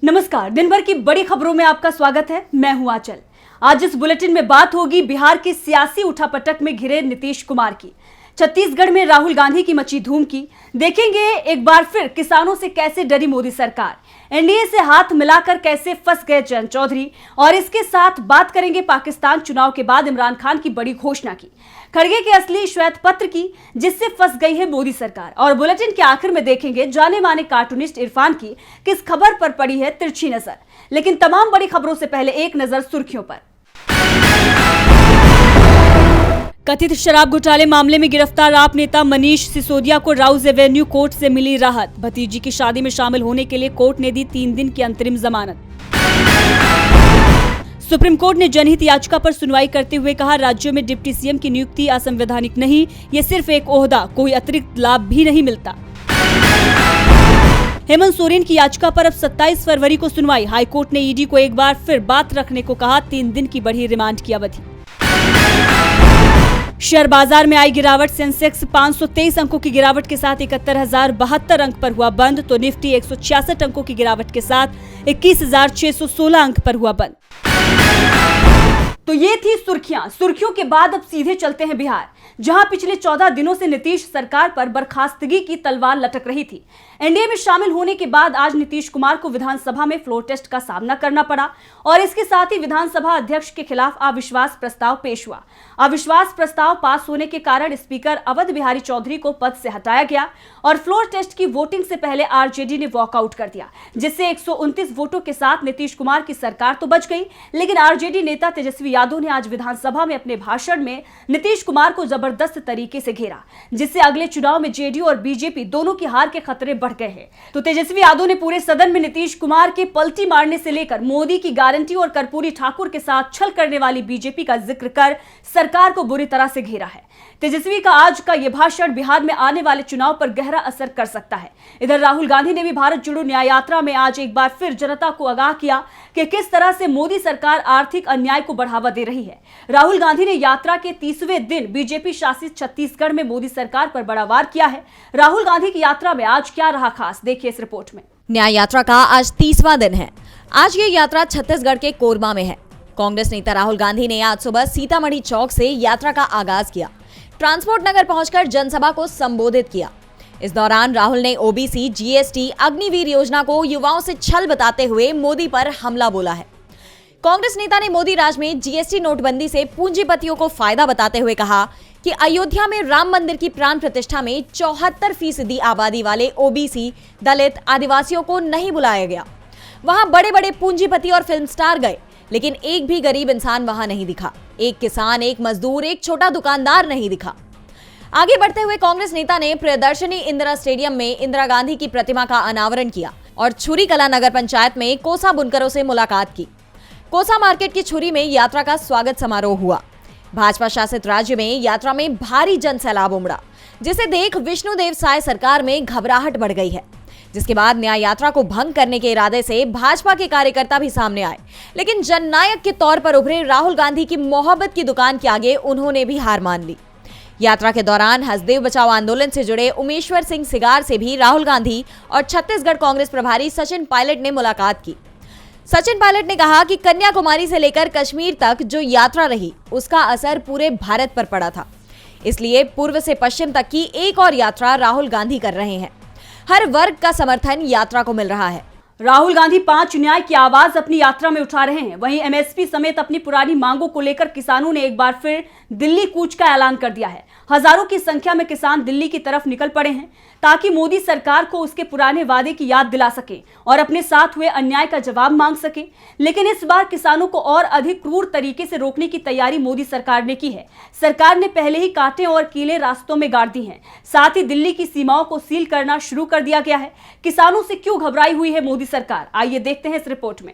नमस्कार, दिन भर की बड़ी खबरों में आपका स्वागत है। मैं हूं आंचल। आज इस बुलेटिन में बात होगी बिहार की सियासी उठापटक में घिरे नीतीश कुमार की, छत्तीसगढ़ में राहुल गांधी की मची धूम की, देखेंगे एक बार फिर किसानों से कैसे डरी मोदी सरकार, एनडीए से हाथ मिलाकर कैसे फंस गए जयंत चौधरी, और इसके साथ बात करेंगे पाकिस्तान चुनाव के बाद इमरान खान की बड़ी घोषणा की, खड़गे के असली श्वेत पत्र की जिससे फंस गई है मोदी सरकार, और बुलेटिन के आखिर में देखेंगे जाने माने कार्टूनिस्ट इरफान की किस खबर पर पड़ी है तिरछी नजर। लेकिन तमाम बड़ी खबरों से पहले एक नजर सुर्खियों पर। कथित शराब घोटाले मामले में गिरफ्तार आप नेता मनीष सिसोदिया को राउज एवेन्यू कोर्ट से मिली राहत। भतीजी की शादी में शामिल होने के लिए कोर्ट ने दी 3 दिन की अंतरिम जमानत। सुप्रीम कोर्ट ने जनहित याचिका पर सुनवाई करते हुए कहा, राज्यों में डिप्टी सीएम की नियुक्ति असंवैधानिक नहीं, ये सिर्फ एक ओहदा, कोई अतिरिक्त लाभ भी नहीं मिलता। हेमंत सोरेन की याचिका पर अब 27 फरवरी को सुनवाई। हाईकोर्ट ने ईडी को एक बार फिर बात रखने को कहा, 3 दिन की बढ़ी रिमांड की अवधि। शेयर बाजार में आई गिरावट, सेंसेक्स 523 अंकों की गिरावट के साथ 71,072 अंक पर हुआ बंद, तो निफ्टी 166 अंकों की गिरावट के साथ 21,616 अंक पर हुआ बंद। तो ये थी सुर्खियों के बाद अब सीधे चलते हैं बिहार, जहां पिछले 14 दिनों से नीतीश सरकार पर बर्खास्तगी की तलवार लटक रही थी। एनडीए में शामिल होने के बाद आज नीतीश कुमार को विधानसभा में फ्लोर टेस्ट का सामना करना पड़ा, और इसके साथ ही विधानसभा अध्यक्ष के खिलाफ अविश्वास प्रस्ताव पेश हुआ। अविश्वास प्रस्ताव पास होने के कारण स्पीकर अवध बिहारी चौधरी को पद से हटाया गया, और फ्लोर टेस्ट की वोटिंग से पहले आरजेडी ने वॉकआउट कर दिया, जिससे 129 वोटों के साथ नीतीश कुमार की सरकार तो बच गई, लेकिन आरजेडी नेता तेजस्वी यादव ने आज विधानसभा में अपने भाषण में नीतीश कुमार को जबरदस्त तरीके से घेरा, जिससे अगले चुनाव में जेडीयू और बीजेपी दोनों की हार के खतरे बढ़ गए हैं। तो तेजस्वी यादव ने पूरे सदन में नीतीश कुमार के पलटी मारने से लेकर मोदी की गारंटी और कर्पूरी ठाकुर के साथ छल करने वाली बीजेपी का जिक्र कर सरकार को बुरी तरह से घेरा है। तेजस्वी का आज का यह भाषण बिहार में आने वाले चुनाव पर गहरा असर कर सकता है। इधर राहुल गांधी ने भी भारत जोड़ो न्याय यात्रा में आज एक बार फिर जनता को आगाह किया कि किस तरह से मोदी सरकार आर्थिक अन्याय को बढ़ावा दे रही है। राहुल गांधी ने यात्रा के 30वें दिन बीजेपी शासित छत्तीसगढ़ में मोदी सरकार पर बड़ा वार किया है। राहुल गांधी की यात्रा में आज क्या रहा खास, देखिए इस रिपोर्ट में। न्याय यात्रा का आज 30वां दिन है। आज ये यात्रा छत्तीसगढ़ के कोरबा में है। कांग्रेस नेता राहुल गांधी ने आज सुबह सीतामढ़ी चौक से यात्रा का आगाज किया। ट्रांसपोर्ट नगर पहुंचकर जनसभा को संबोधित किया। इस दौरान राहुल ने ओबीसी, जीएसटी, अग्निवीर योजना को युवाओं से छल बताते हुए मोदी पर हमला बोला है। कांग्रेस नेता ने मोदी राज में जीएसटी नोटबंदी से पूंजीपतियों को फायदा बताते हुए कहा कि अयोध्या में राम मंदिर की प्राण प्रतिष्ठा में 74% आबादी वाले ओबीसी, दलित, आदिवासियों को नहीं बुलाया गया। वहां बड़े बड़े पूंजीपति और फिल्म स्टार गए, लेकिन एक भी गरीब इंसान वहां नहीं दिखा। एक किसान, एक मजदूर, एक छोटा दुकानदार नहीं दिखा। आगे बढ़ते हुए कांग्रेस नेता ने प्रियदर्शनी इंदिरा स्टेडियम में इंदिरा गांधी की प्रतिमा का अनावरण किया और छुरी कला नगर पंचायत में कोसा बुनकरों से मुलाकात की। कोसा मार्केट की छुरी में यात्रा का स्वागत समारोह हुआ। भाजपा शासित राज्य में यात्रा में भारी जन सैलाब उमड़ा, जिसे देख विष्णुदेव साय सरकार में घबराहट बढ़ गई है। जिसके बाद न्याय यात्रा को भंग करने के इरादे से भाजपा के कार्यकर्ता भी सामने आए, लेकिन जननायक के तौर पर उभरे राहुल गांधी की मोहब्बत की दुकान के आगे उन्होंने भी हार मान ली। यात्रा के दौरान हसदेव बचाओ आंदोलन से जुड़े उमेश्वर सिंह सिगार से भी राहुल गांधी और छत्तीसगढ़ कांग्रेस प्रभारी सचिन पायलट ने मुलाकात की। सचिन पायलट ने कहा कि कन्याकुमारी से लेकर कश्मीर तक जो यात्रा रही, उसका असर पूरे भारत पर पड़ा था। इसलिए पूर्व से पश्चिम तक की एक और यात्रा राहुल गांधी कर रहे हैं। हर वर्ग का समर्थन यात्रा को मिल रहा है। राहुल गांधी 5 न्याय की आवाज अपनी यात्रा में उठा रहे हैं। वहीं एमएसपी समेत अपनी पुरानी मांगों को लेकर किसानों ने एक बार फिर दिल्ली कूच का ऐलान कर दिया है। हजारों की संख्या में किसान दिल्ली की तरफ निकल पड़े हैं, ताकि मोदी सरकार को उसके पुराने वादे की याद दिला सके और अपने साथ हुए अन्याय का जवाब मांग सके। लेकिन इस बार किसानों को और अधिक क्रूर तरीके से रोकने की तैयारी मोदी सरकार ने की है। सरकार ने पहले ही कांटे और कीले रास्तों में गाड़ दी हैं। साथ ही दिल्ली की सीमाओं को सील करना शुरू कर दिया गया है। किसानों से क्यों घबराई हुई है मोदी सरकार, आइए देखते हैं इस रिपोर्ट में।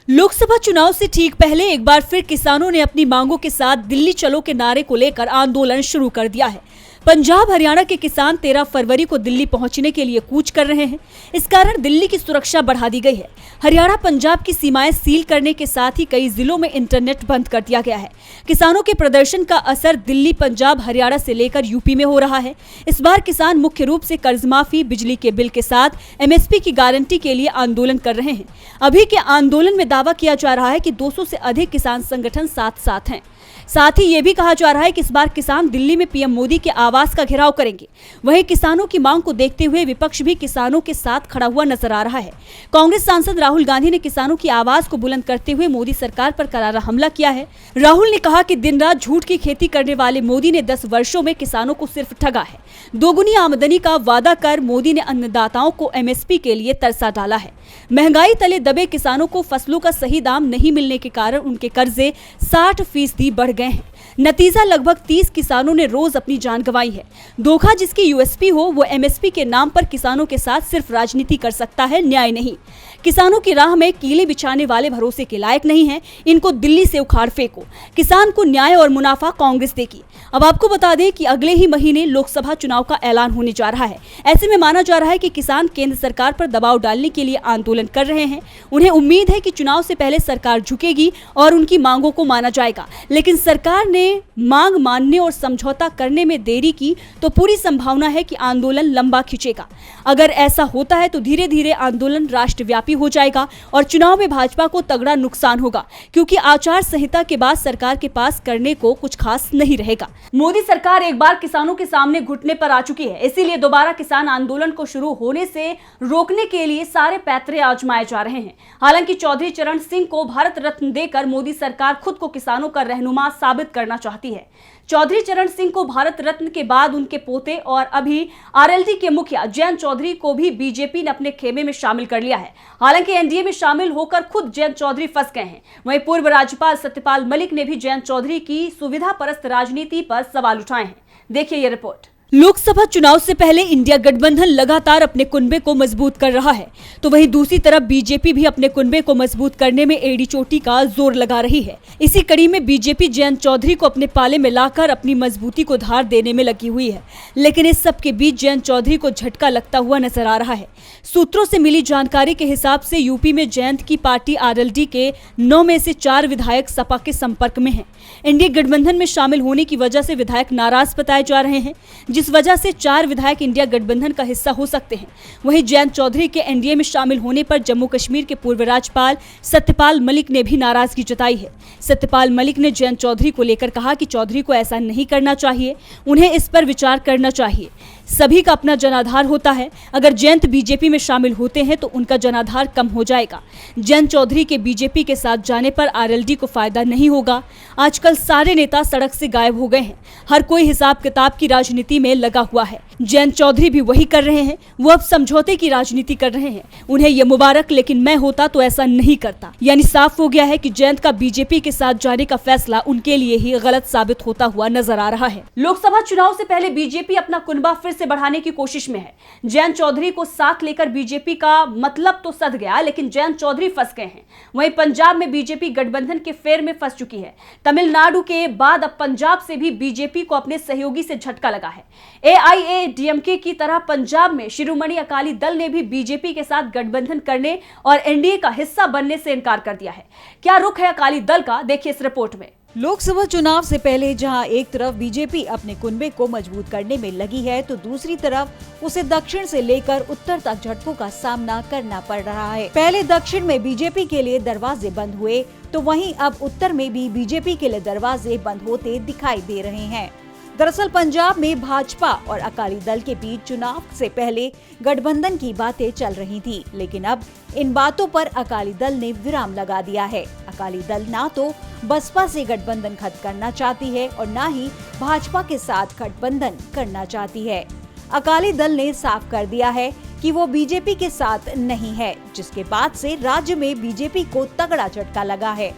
लोकसभा चुनाव से ठीक पहले एक बार फिर किसानों ने अपनी मांगों के साथ दिल्ली चलो के नारे को लेकर आंदोलन शुरू कर दिया है। पंजाब हरियाणा के किसान 13 फरवरी को दिल्ली पहुंचने के लिए कूच कर रहे हैं। इस कारण दिल्ली की सुरक्षा बढ़ा दी गई है। हरियाणा पंजाब की सीमाएं सील करने के साथ ही कई जिलों में इंटरनेट बंद कर दिया गया है। किसानों के प्रदर्शन का असर दिल्ली, पंजाब, हरियाणा से लेकर यूपी में हो रहा है। इस बार किसान मुख्य रूप से कर्ज माफी, बिजली के बिल के साथ एमएसपी की गारंटी के लिए आंदोलन कर रहे हैं। अभी के आंदोलन में दावा किया जा रहा है कि 200 से अधिक किसान संगठन साथ हैं। साथ ही ये भी कहा जा रहा है कि इस बार किसान दिल्ली में पीएम मोदी के आवास का घेराव करेंगे। वहीं किसानों की मांग को देखते हुए विपक्ष भी किसानों के साथ खड़ा हुआ नजर आ रहा है। कांग्रेस सांसद राहुल गांधी ने किसानों की आवाज को बुलंद करते हुए मोदी सरकार पर करारा हमला किया है। राहुल ने कहा कि दिन रात झूठ की खेती करने वाले मोदी ने 10 वर्षों में किसानों को सिर्फ ठगा है। दोगुनी आमदनी का वादा कर मोदी ने अन्नदाताओं को एमएसपी के लिए तरसा डाला है। महंगाई तले दबे किसानों को फसलों का सही दाम नहीं मिलने के कारण उनके कर्जे 60% बढ़ गए हैं। नतीजा लगभग 30 किसानों ने रोज अपनी जान गंवाई है। धोखा जिसकी यूएसपी हो वो एमएसपी के नाम पर किसानों के साथ सिर्फ राजनीति कर सकता है, न्याय नहीं। किसानों की राह में कीले बिछाने वाले भरोसे के लायक नहीं है। इनको दिल्ली से उखाड़ फेंको। किसान को न्याय और मुनाफा कांग्रेस देगी। अब आपको बता दें कि अगले ही महीने लोकसभा चुनाव का ऐलान होने जा रहा है। ऐसे में माना जा रहा है कि किसान केंद्र सरकार पर दबाव डालने के लिए आंदोलन कर रहे हैं। उन्हें उम्मीद है कि चुनाव से पहले सरकार झुकेगी और उनकी मांगों को माना जाएगा। लेकिन सरकार ने मांग मानने और समझौता करने में देरी की तो पूरी संभावना है कि आंदोलन लंबा खिंचेगा। अगर ऐसा होता है तो धीरे धीरे आंदोलन राष्ट्रव्यापी हो जाएगा और चुनाव में भाजपा को तगड़ा नुकसान होगा, क्योंकि आचार संहिता के बाद सरकार के पास करने को कुछ खास नहीं रहेगा। मोदी सरकार एक बार किसानों के सामने घुटने पर आ चुकी है, इसीलिए दोबारा किसान आंदोलन को शुरू होने से रोकने के लिए सारे पैतरे आजमाए जा रहे हैं। हालांकि चौधरी चरण सिंह को भारत रत्न देकर मोदी सरकार खुद को किसानों का रहनुमा साबित करना चाहती है। चौधरी चरण सिंह को भारत रत्न के बाद उनके पोते और अभी आरएलडी के मुखिया जयंत चौधरी को भी बीजेपी ने अपने खेमे में शामिल कर लिया है। हालांकि एनडीए में शामिल होकर खुद जयंत चौधरी फंस गए हैं। वहीं पूर्व राज्यपाल सत्यपाल मलिक ने भी जयंत चौधरी की सुविधा परस्त राजनीति पर सवाल उठाए हैं। देखिए ये रिपोर्ट। लोकसभा चुनाव से पहले इंडिया गठबंधन लगातार अपने कुनबे को मजबूत कर रहा है, तो वहीं दूसरी तरफ बीजेपी भी अपने कुनबे को मजबूत करने में एड़ी चोटी का जोर लगा रही है। इसी कड़ी में बीजेपी जयंत चौधरी को अपने पाले में लाकर अपनी मजबूती को धार देने में लगी हुई है। लेकिन इस सब के बीच जयंत चौधरी को झटका लगता हुआ नजर आ रहा है। सूत्रों से मिली जानकारी के हिसाब से यूपी में जयंत की पार्टी आरएलडी के 9 में से 4 विधायक सपा के संपर्क में हैं। एनडीए गठबंधन में शामिल होने की वजह से विधायक नाराज बताए जा रहे हैं, जिस वजह से 4 विधायक इंडिया गठबंधन का हिस्सा हो सकते हैं। वहीं जयंत चौधरी के एनडीए में शामिल होने पर जम्मू कश्मीर के पूर्व राज्यपाल सत्यपाल मलिक ने भी नाराजगी जताई है। सत्यपाल मलिक ने जयंत चौधरी को लेकर कहा कि चौधरी को ऐसा नहीं करना चाहिए, उन्हें इस पर विचार करना चाहिए। सभी का अपना जनाधार होता है। अगर जयंत बीजेपी में शामिल होते हैं तो उनका जनाधार कम हो जाएगा। जयंत चौधरी के बीजेपी के साथ जाने पर आरएलडी को फायदा नहीं होगा। आजकल सारे नेता सड़क से गायब हो गए हैं। हर कोई हिसाब किताब की राजनीति में लगा हुआ है। जयंत चौधरी भी वही कर रहे हैं। वो अब समझौते की राजनीति कर रहे हैं। उन्हें ये मुबारक, लेकिन मैं होता तो ऐसा नहीं करता। यानी साफ हो गया है कि जयंत का बीजेपी के साथ जाने का फैसला उनके लिए ही गलत साबित होता हुआ नजर आ रहा है। लोकसभा चुनाव से पहले बीजेपी अपना कुनबा फिर से बढ़ाने की कोशिश में है। जयंत चौधरी को साथ लेकर बीजेपी का मतलब तो सध गया, लेकिन जयंत चौधरी फंस गए हैं। वहीं पंजाब में बीजेपी गठबंधन के फेर में फंस चुकी है। तमिलनाडु के बाद अब पंजाब से भी बीजेपी को अपने सहयोगी से झटका लगा है। एआईएडीएमके की तरह पंजाब में शिरोमणि अकाली दल ने भी बीजेपी के साथ गठबंधन करने और एनडीए का हिस्सा बनने से इनकार कर दिया है। क्या रुख है अकाली दल का, देखिए इस रिपोर्ट में। लोकसभा चुनाव से पहले जहां एक तरफ बीजेपी अपने कुनबे को मजबूत करने में लगी है, तो दूसरी तरफ उसे दक्षिण से लेकर उत्तर तक झटकों का सामना करना पड़ रहा है। पहले दक्षिण में बीजेपी के लिए दरवाजे बंद हुए, तो वहीं अब उत्तर में भी बीजेपी के लिए दरवाजे बंद होते दिखाई दे रहे हैं। दरअसल पंजाब में भाजपा और अकाली दल के बीच चुनाव से पहले गठबंधन की बातें चल रही थी, लेकिन अब इन बातों पर अकाली दल ने विराम लगा दिया है। अकाली दल ना तो बसपा से गठबंधन खत्म करना चाहती है और ना ही भाजपा के साथ गठबंधन करना चाहती है। अकाली दल ने साफ कर दिया है कि वो बीजेपी के साथ नहीं है, जिसके बाद से राज्य में बीजेपी को तगड़ा झटका लगा है।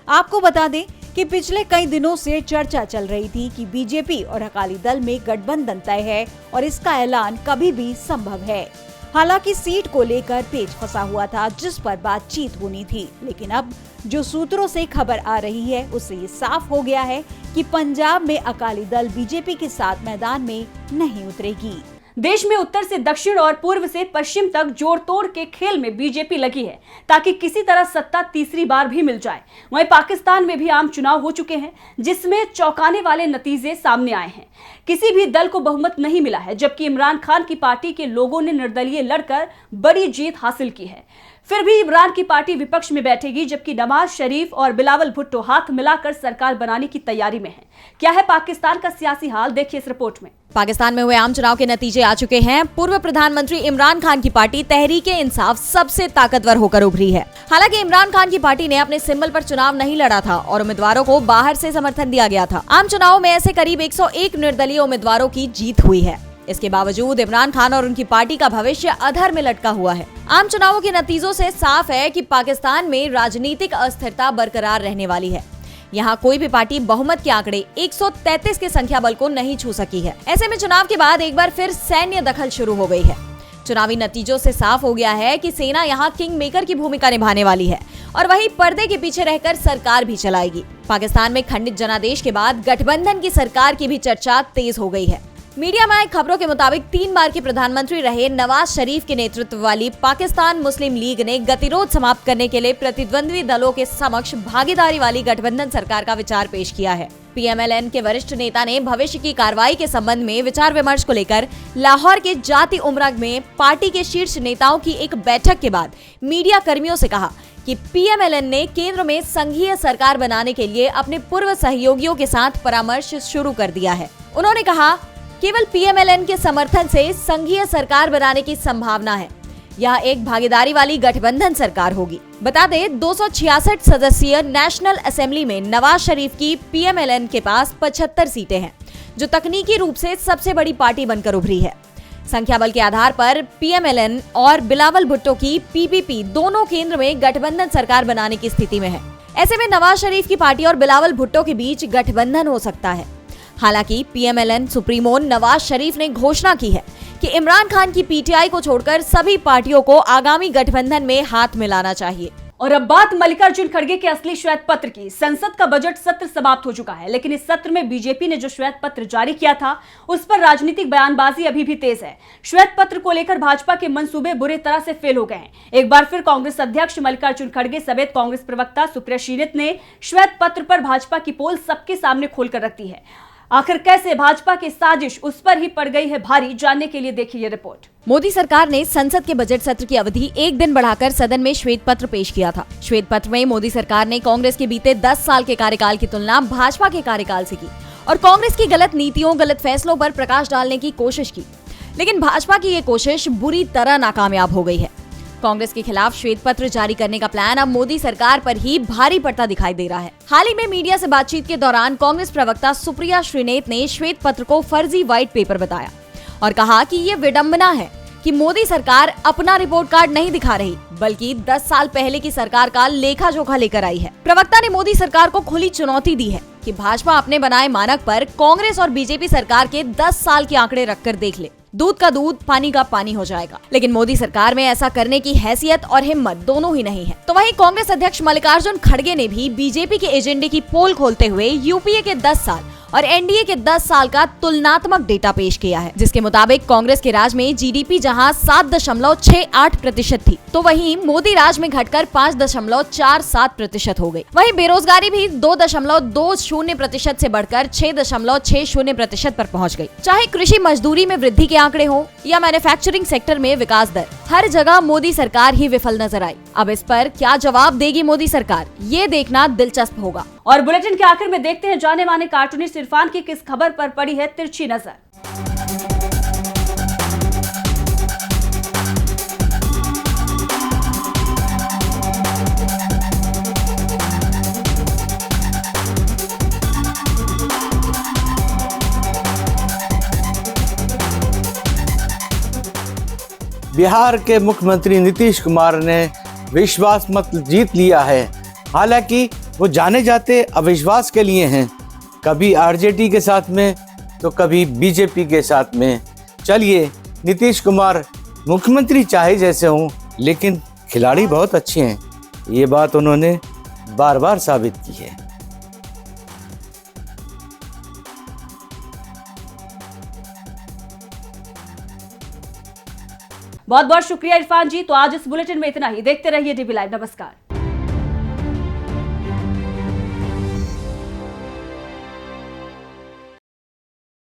आपको बता दें कि पिछले कई दिनों से चर्चा चल रही थी कि बीजेपी और अकाली दल में गठबंधन तय है और इसका ऐलान कभी भी संभव है। हालांकि सीट को लेकर पेच फंसा हुआ था, जिस पर बातचीत होनी थी। लेकिन अब जो सूत्रों से खबर आ रही है उससे ये साफ हो गया है कि पंजाब में अकाली दल बीजेपी के साथ मैदान में नहीं उतरेगी। देश में उत्तर से दक्षिण और पूर्व से पश्चिम तक जोड़ तोड़ के खेल में बीजेपी लगी है ताकि किसी तरह सत्ता तीसरी बार भी मिल जाए। वहीं पाकिस्तान में भी आम चुनाव हो चुके हैं जिसमें चौंकाने वाले नतीजे सामने आए हैं। किसी भी दल को बहुमत नहीं मिला है, जबकि इमरान खान की पार्टी के लोगों ने निर्दलीय लड़कर बड़ी जीत हासिल की है। फिर भी इमरान की पार्टी विपक्ष में बैठेगी, जबकि नवाज शरीफ और बिलावल भुट्टो हाथ मिलाकर सरकार बनाने की तैयारी में हैं। क्या है पाकिस्तान का सियासी हाल, देखिए इस रिपोर्ट में। पाकिस्तान में हुए आम चुनाव के नतीजे आ चुके हैं। पूर्व प्रधानमंत्री इमरान खान की पार्टी तहरीके इंसाफ सबसे ताकतवर होकर उभरी है। हालांकि इमरान खान की पार्टी ने अपने सिंबल पर चुनाव नहीं लड़ा था और उम्मीदवारों को बाहर से समर्थन दिया गया था। आम चुनाव में ऐसे करीब 101 निर्दलीय उम्मीदवारों की जीत हुई है। इसके बावजूद इमरान खान और उनकी पार्टी का भविष्य अधर में लटका हुआ है। आम चुनावों के नतीजों से साफ है कि पाकिस्तान में राजनीतिक अस्थिरता बरकरार रहने वाली है। यहाँ कोई भी पार्टी बहुमत के आंकड़े 133 के संख्या बल को नहीं छू सकी है। ऐसे में चुनाव के बाद एक बार फिर सैन्य दखल शुरू हो गई है। चुनावी नतीजों से साफ हो गया है कि सेना यहाँ किंग मेकर की भूमिका निभाने वाली है और वही पर्दे के पीछे रहकर सरकार भी चलाएगी। पाकिस्तान में खंडित जनादेश के बाद गठबंधन की सरकार की भी चर्चा तेज हो गई है। मीडिया में आई खबरों के मुताबिक 3 बार के प्रधानमंत्री रहे नवाज शरीफ के नेतृत्व वाली पाकिस्तान मुस्लिम लीग ने गतिरोध समाप्त करने के लिए प्रतिद्वंद्वी दलों के समक्ष भागीदारी वाली गठबंधन सरकार का विचार पेश किया है। PMLN के वरिष्ठ नेता ने भविष्य की कार्रवाई के संबंध में विचार विमर्श को लेकर लाहौर के जाति उमराग में पार्टी के शीर्ष नेताओं की एक बैठक के बाद मीडिया कर्मियों से कहा कि PMLN ने केंद्र में संघीय सरकार बनाने के लिए अपने पूर्व सहयोगियों के साथ परामर्श शुरू कर दिया है। उन्होंने कहा, केवल PMLN के समर्थन से संघीय सरकार बनाने की संभावना है। यह एक भागीदारी वाली गठबंधन सरकार होगी। बता दें, 266 सदस्यीय नेशनल असेंबली में नवाज शरीफ की PMLN के पास 75 सीटें हैं, जो तकनीकी रूप से सबसे बड़ी पार्टी बनकर उभरी है। संख्या बल के आधार पर PMLN और बिलावल भुट्टो की PPP दोनों केंद्र में गठबंधन सरकार बनाने की स्थिति में है। ऐसे में नवाज शरीफ की पार्टी और बिलावल भुट्टो के बीच गठबंधन हो सकता है। हालांकि PMLN सुप्रीमो नवाज शरीफ ने घोषणा की है कि इमरान खान की PTI को छोड़कर सभी पार्टियों को आगामी गठबंधन में हाथ मिलाना चाहिए। और अब बात मल्लिकार्जुन खड़गे के असली श्वेत पत्र की। संसद का बजट सत्र समाप्त हो चुका है, लेकिन इस सत्र में बीजेपी ने जो श्वेत पत्र जारी किया था उस पर राजनीतिक बयानबाजी अभी भी तेज है। श्वेत पत्र को लेकर भाजपा के मंसूबे बुरी तरह से फेल हो गए हैं। एक बार फिर कांग्रेस अध्यक्ष मल्लिकार्जुन खड़गे समेत कांग्रेस प्रवक्ता सुप्रिया श्रीनेत ने श्वेत पत्र पर भाजपा की पोल सबके सामने खोलकर रख दी है। आखिर कैसे भाजपा की साजिश उस पर ही पड़ गई है भारी, जानने के लिए देखिए ये रिपोर्ट। मोदी सरकार ने संसद के बजट सत्र की अवधि एक दिन बढ़ाकर सदन में श्वेत पत्र पेश किया था। श्वेत पत्र में मोदी सरकार ने कांग्रेस के बीते 10 साल के कार्यकाल की तुलना भाजपा के कार्यकाल से की और कांग्रेस की गलत नीतियों, गलत फैसलों पर प्रकाश डालने की कोशिश की। लेकिन भाजपा की ये कोशिश बुरी तरह नाकामयाब हो गई है। कांग्रेस के खिलाफ श्वेत पत्र जारी करने का प्लान अब मोदी सरकार पर ही भारी पड़ता दिखाई दे रहा है। हाल ही में मीडिया से बातचीत के दौरान कांग्रेस प्रवक्ता सुप्रिया श्रीनेत ने श्वेत पत्र को फर्जी व्हाइट पेपर बताया और कहा कि ये विडंबना है कि मोदी सरकार अपना रिपोर्ट कार्ड नहीं दिखा रही, बल्कि 10 साल पहले की सरकार का लेखा जोखा लेकर आई है। प्रवक्ता ने मोदी सरकार को खुली चुनौती दी है कि भाजपा अपने बनाए मानक पर कांग्रेस और बीजेपी सरकार के 10 साल के आंकड़े रखकर देख ले। दूध का दूध, पानी का पानी हो जाएगा। लेकिन मोदी सरकार में ऐसा करने की हैसियत और हिम्मत दोनों ही नहीं है। तो वहीं कांग्रेस अध्यक्ष मल्लिकार्जुन खड़गे ने भी बीजेपी के एजेंडे की पोल खोलते हुए यूपीए के 10 साल और एनडीए के 10 साल का तुलनात्मक डेटा पेश किया है, जिसके मुताबिक कांग्रेस के राज में जीडीपी जहां 7.68% थी, तो वहीं मोदी राज में घटकर 5.47% हो गई। वहीं बेरोजगारी भी 2.20% से बढ़कर 6.60% पर पहुंच गई। चाहे कृषि मजदूरी में वृद्धि के आंकड़े हो या मैन्युफैक्चरिंग सेक्टर में विकास दर, हर जगह मोदी सरकार ही विफल नजर आई। अब इस पर क्या जवाब देगी मोदी सरकार, ये देखना दिलचस्प होगा। और बुलेटिन के आखिर में देखते हैं जाने माने कार्टूनिस्ट इरफान की किस खबर पर पड़ी है तिरछी नजर। बिहार के मुख्यमंत्री नीतीश कुमार ने विश्वास मत जीत लिया है। हालांकि वो जाने जाते अविश्वास के लिए हैं, कभी आरजेडी के साथ में तो कभी बीजेपी के साथ में। चलिए नीतीश कुमार मुख्यमंत्री चाहे जैसे हों, लेकिन खिलाड़ी बहुत अच्छे हैं। ये बात उन्होंने बार बार साबित की है। बहुत बहुत शुक्रिया इरफान जी। तो आज इस बुलेटिन में इतना ही। देखते रहिए डीबी लाइव। नमस्कार।